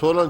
16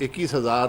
21,000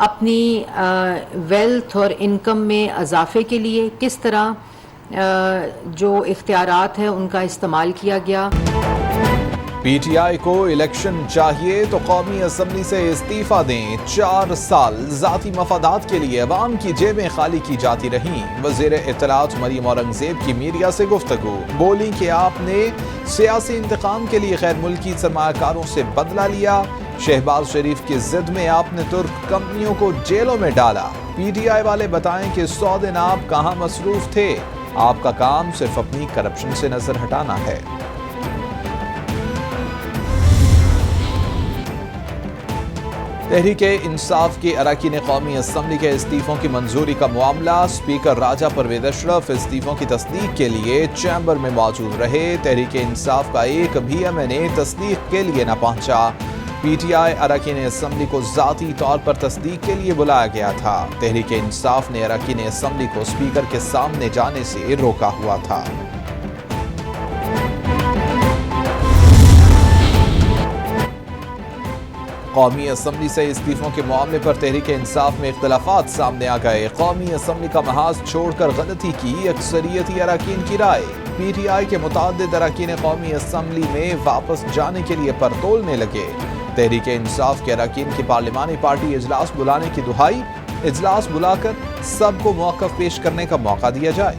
اپنی ویلتھ اور انکم میں اضافے کے لیے کس طرح جو اختیارات ہیں ان کا استعمال کیا گیا. پی ٹی آئی کو الیکشن چاہیے تو قومی اسمبلی سے استعفیٰ دیں. 4 سال ذاتی مفادات کے لیے عوام کی جیبیں خالی کی جاتی رہیں. وزیر اطلاعات مریم اورنگزیب کی میڈیا سے گفتگو. بولی کہ آپ نے سیاسی انتقام کے لیے غیر ملکی سرمایہ کاروں سے بدلہ لیا. شہباز شریف کی ضد میں آپ نے ترک کمپنیوں کو جیلوں میں ڈالا. پی ٹی آئی والے بتائیں کہ 100 دن آپ کہاں مصروف تھے. آپ کا کام صرف اپنی کرپشن سے نظر ہٹانا ہے. تحریک انصاف کے اراکین قومی اسمبلی کے استعفوں کی منظوری کا معاملہ. اسپیکر راجہ پرویز اشرف استعفوں کی تصدیق کے لیے چیمبر میں موجود رہے. تحریک انصاف کا ایک بھی ایم این اے تصدیق کے لیے نہ پہنچا. پی ٹی آئی اراکین اسمبلی کو ذاتی طور پر تصدیق کے لیے بلایا گیا تھا. تحریک انصاف نے اراکین اسمبلی کو اسپیکر کے سامنے جانے سے روکا ہوا تھا. قومی اسمبلی سے استعفوں کے معاملے پر تحریک انصاف میں اختلافات سامنے آ گئے. قومی اسمبلی کا محاذ چھوڑ کر غلطی کی اکثریتی اراکین کی رائے. پی ٹی آئی کے متعدد اراکین قومی اسمبلی میں واپس جانے کے لیے پر تولنے لگے. تحریک انصاف کے اراکین کی پارلیمانی پارٹی اجلاس بلانے کی دہائی. اجلاس بلا کر سب کو موقف پیش کرنے کا موقع دیا جائے.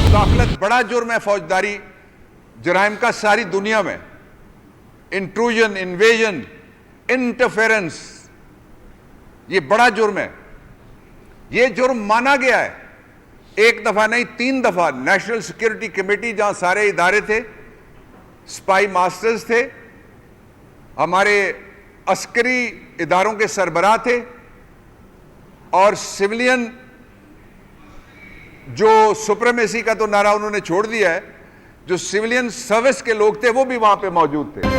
مداخلت بڑا جرم ہے. فوجداری جرائم کا ساری دنیا میں. انٹروژن، انویژن، انٹرفیرنس، یہ بڑا جرم ہے. یہ جرم مانا گیا ہے. ایک دفعہ نہیں، 3 دفعہ. نیشنل سیکیورٹی کمیٹی جہاں سارے ادارے تھے، سپائی ماسٹرز تھے، ہمارے عسکری اداروں کے سربراہ تھے، اور سویلین جو سپریمیسی کا تو نعرہ انہوں نے چھوڑ دیا ہے، جو سویلین سروس کے لوگ تھے وہ بھی وہاں پہ موجود تھے.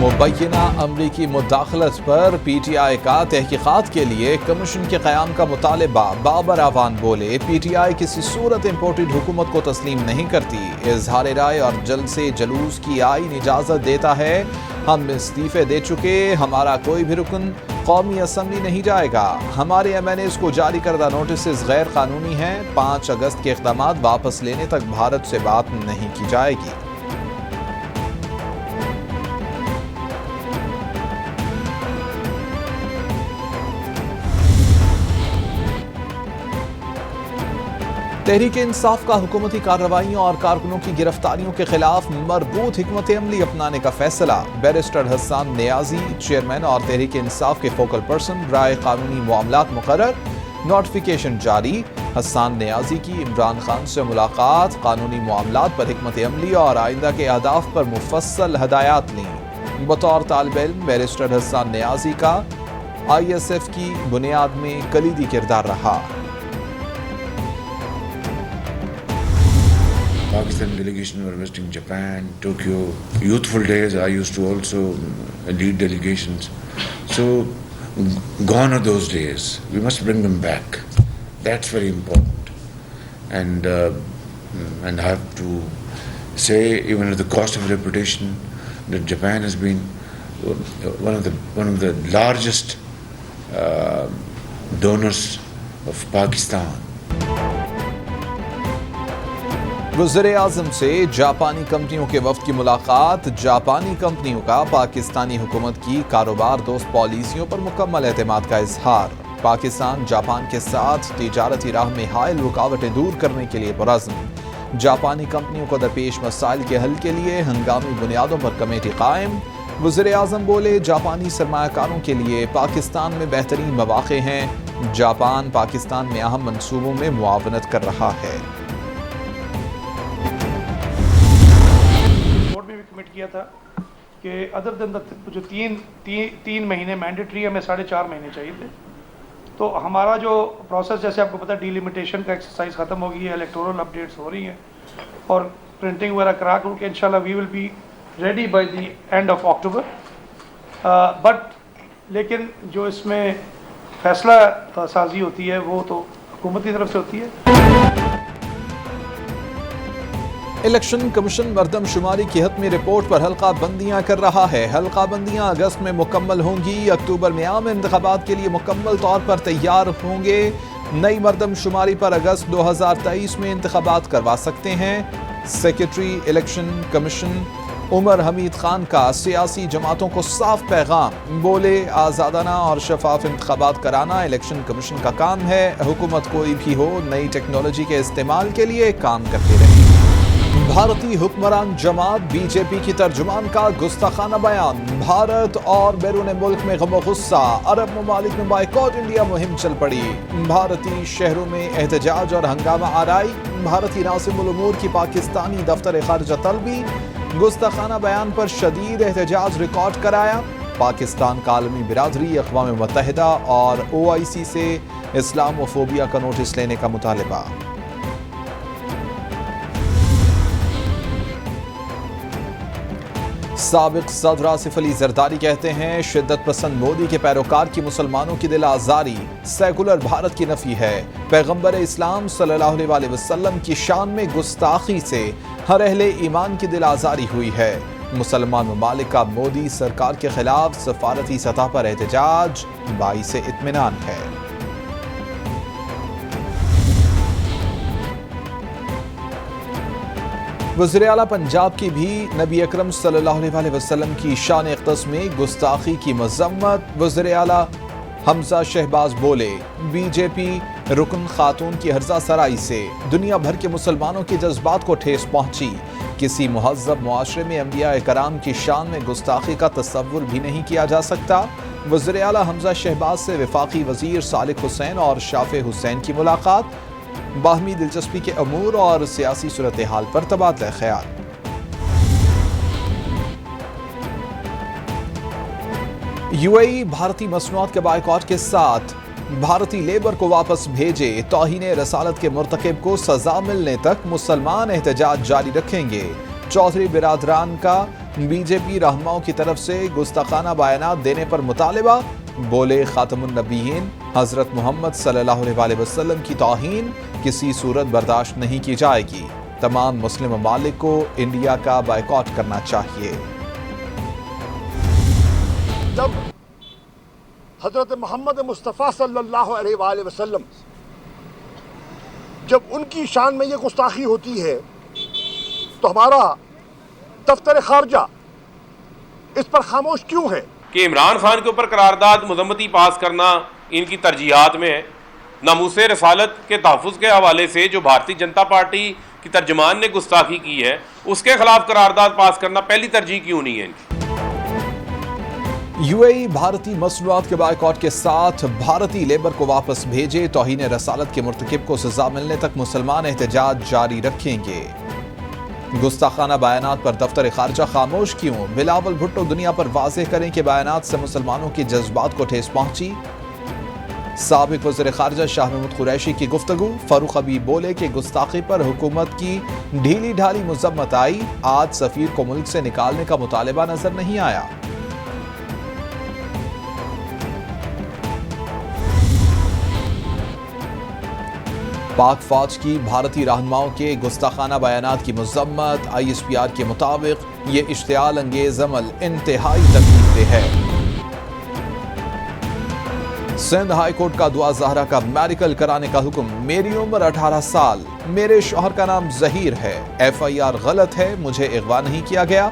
مبینہ امریکی مداخلت پر پی ٹی آئی کا تحقیقات کے لیے کمیشن کے قیام کا مطالبہ. بابر اعوان بولے پی ٹی آئی کسی صورت امپورٹڈ حکومت کو تسلیم نہیں کرتی. اظہار رائے اور جلسے جلوس کی آئین اجازت دیتا ہے. ہم استعفے دے چکے. ہمارا کوئی بھی رکن قومی اسمبلی نہیں جائے گا. ہمارے ایم این ایز کو جاری کردہ نوٹسز غیر قانونی ہیں. 5 اگست کے اقدامات واپس لینے تک بھارت سے بات نہیں کی جائے گی. تحریک انصاف کا حکومتی کارروائیوں اور کارکنوں کی گرفتاریوں کے خلاف مربوط حکمت عملی اپنانے کا فیصلہ. بیرسٹر حسان نیازی چیئرمین اور تحریک انصاف کے فوکل پرسن برائے قانونی معاملات مقرر. نوٹیفیکیشن جاری. حسان نیازی کی عمران خان سے ملاقات. قانونی معاملات پر حکمت عملی اور آئندہ کے اہداف پر مفصل ہدایات لیں. بطور طالب علم بیرسٹر حسان نیازی کا آئی ایس ایف کی بنیاد میں کلیدی کردار رہا. Pakistan delegation were visiting Japan, Tokyo. Youthful days, I used to also lead delegations. So, gone are those days. We must bring them back. That's very important. And I have to say, even at the cost of reputation, that Japan has been one of the largest donors of Pakistan. وزیر اعظم سے جاپانی کمپنیوں کے وفد کی ملاقات. جاپانی کمپنیوں کا پاکستانی حکومت کی کاروبار دوست پالیسیوں پر مکمل اعتماد کا اظہار. پاکستان جاپان کے ساتھ تجارتی راہ میں حائل رکاوٹیں دور کرنے کے لیے پرعزم. جاپانی کمپنیوں کو درپیش مسائل کے حل کے لیے ہنگامی بنیادوں پر کمیٹی قائم. وزیر اعظم بولے جاپانی سرمایہ کاروں کے لیے پاکستان میں بہترین مواقع ہیں. جاپان پاکستان میں اہم منصوبوں میں معاونت کر رہا ہے. کیا تھا کہ ادر دین جو 3 مہینے مینڈیٹری ہمیں 4.5 مہینے چاہیے تھے. تو ہمارا جو پروسیس جیسے آپ کو پتا ڈیلیمیٹیشن کا ایکسرسائز ختم ہو گئی ہے. الیکٹورل اپڈیٹس ہو رہی ہیں اور پرنٹنگ وغیرہ کرا کر کے انشاءاللہ we will be ready by the end of October. But لیکن جو اس میں فیصلہ سازی ہوتی ہے وہ تو حکومت کی طرف سے ہوتی ہے. الیکشن کمیشن مردم شماری کی حتمی رپورٹ پر حلقہ بندیاں کر رہا ہے. حلقہ بندیاں اگست میں مکمل ہوں گی. اکتوبر میں عام انتخابات کے لیے مکمل طور پر تیار ہوں گے. نئی مردم شماری پر اگست 2023 میں انتخابات کروا سکتے ہیں. سیکرٹری الیکشن کمیشن عمر حمید خان کا سیاسی جماعتوں کو صاف پیغام. بولے آزادانہ اور شفاف انتخابات کرانا الیکشن کمیشن کا کام ہے. حکومت کوئی بھی ہو نئی ٹیکنالوجی کے استعمال کے لیے کام کرتے رہے. بھارتی حکمران جماعت بی جے پی کی ترجمان کا گستاخانہ بیان. بھارت اور بیرون ملک میں غم و غصہ. عرب ممالک میں بائیکاٹ انڈیا مہم چل پڑی. بھارتی شہروں میں احتجاج اور ہنگامہ آرائی. بھارتی ناظم الامور کی پاکستانی دفتر خارجہ طلبی. گستاخانہ بیان پر شدید احتجاج ریکارڈ کرایا. پاکستان کا عالمی برادری اقوام متحدہ اور OIC سے اسلام و فوبیا کا نوٹس لینے کا مطالبہ. سابق صدر آصف علی زرداری کہتے ہیں شدت پسند مودی کے پیروکار کی مسلمانوں کی دل آزاری سیکولر بھارت کی نفی ہے. پیغمبر اسلام صلی اللہ علیہ وسلم کی شان میں گستاخی سے ہر اہل ایمان کی دل آزاری ہوئی ہے. مسلمان ممالک کا مودی سرکار کے خلاف سفارتی سطح پر احتجاج باعث اطمینان ہے. وزیر اعلیٰ پنجاب کی بھی نبی اکرم صلی اللہ علیہ وسلم کی شان اقدس میں گستاخی کی مذمت. وزیر اعلیٰ حمزہ شہباز بولے بی جے پی رکن خاتون کی ہرزہ سرائی سے دنیا بھر کے مسلمانوں کے جذبات کو ٹھیس پہنچی. کسی مہذب معاشرے میں انبیاء کرام کی شان میں گستاخی کا تصور بھی نہیں کیا جا سکتا. وزیر اعلیٰ حمزہ شہباز سے وفاقی وزیر صالح حسین اور شافع حسین کی ملاقات. باہمی دلچسپی کے امور اور سیاسی صورتحال پر تبادلہ خیال. UAE بھارتی مصنوعات کے بائیکاٹ کے ساتھ بھارتی لیبر کو واپس بھیجے. توہین رسالت کے مرتکب کو سزا ملنے تک مسلمان احتجاج جاری رکھیں گے. چودھری برادران کا BJP رہنماؤں کی طرف سے گستاخانہ بیانات دینے پر مطالبہ. بولے خاتم النبیین حضرت محمد صلی اللہ علیہ وسلم کی توہین کسی صورت برداشت نہیں کی جائے گی. تمام مسلم ممالک کو انڈیا کا بائیکاٹ کرنا چاہیے. جب حضرت محمد مصطفیٰ صلی اللہ علیہ وآلہ وسلم جب ان کی شان میں یہ گستاخی ہوتی ہے تو ہمارا دفتر خارجہ اس پر خاموش کیوں ہے؟ کہ عمران خان کے اوپر قرارداد مذمتی پاس کرنا ان کی ترجیحات میں ہے. ناموس رسالت کے تحفظ کے حوالے سے جو بھارتی جنتا پارٹی کی ترجمان نے گستاخی کی ہے اس کے خلاف قرارداد پاس کرنا پہلی ترجیح کیوں نہیں ہے ان کی؟ UAE بھارتی مصنوعات کے بائیکاٹ کے ساتھ بھارتی لیبر کو واپس بھیجے. توہین رسالت کے مرتکب کو سزا ملنے تک مسلمان احتجاج جاری رکھیں گے. گستاخانہ بیانات پر دفتر خارجہ خاموش کیوں؟ بلاول بھٹو دنیا پر واضح کریں کہ بیانات سے مسلمانوں کے جذبات کو ٹھیس پہنچی. سابق وزیر خارجہ شاہ محمود قریشی کی گفتگو. فاروق حبیب بولے کہ گستاخی پر حکومت کی ڈھیلی ڈھالی مذمت آئی. آج سفیر کو ملک سے نکالنے کا مطالبہ نظر نہیں آیا. پاک فوج کی بھارتی رہنماؤں کے گستاخانہ بیانات کی مذمت. ISPR کے مطابق یہ اشتعال انگیز عمل انتہائی تکلیف دہ ہے. سندھ ہائی کورٹ کا دعا زہرا کا میڈیکل کرانے کا حکم. میری عمر 18 سال. میرے شوہر کا نام ظہیر ہے. FIR غلط ہے. مجھے اغوا نہیں کیا گیا.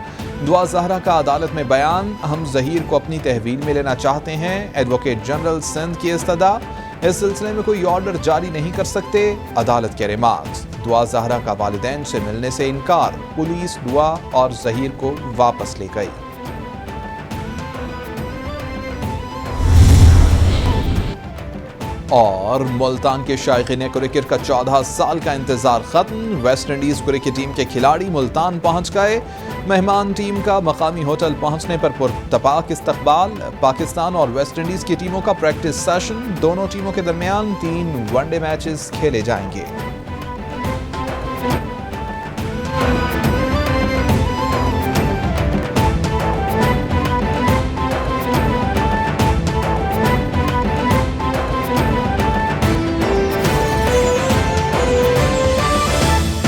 دعا زہرا کا عدالت میں بیان. ہم ظہیر کو اپنی تحویل میں لینا چاہتے ہیں. ایڈوکیٹ جنرل سندھ کی استدعا. اس سلسلے میں کوئی آرڈر جاری نہیں کر سکتے. عدالت کے ریمارکس. دعا زہرا کا والدین سے ملنے سے انکار. پولیس دعا اور ظہیر کو واپس لے گئی. اور ملتان کے شائقین کرکٹ کا 14 سال کا انتظار ختم. ویسٹ انڈیز کرکٹ ٹیم کے کھلاڑی ملتان پہنچ گئے. مہمان ٹیم کا مقامی ہوٹل پہنچنے پر پرتپاک استقبال. پاکستان اور ویسٹ انڈیز کی ٹیموں کا پریکٹس سیشن. دونوں ٹیموں کے درمیان 3 ون ڈے میچز کھیلے جائیں گے.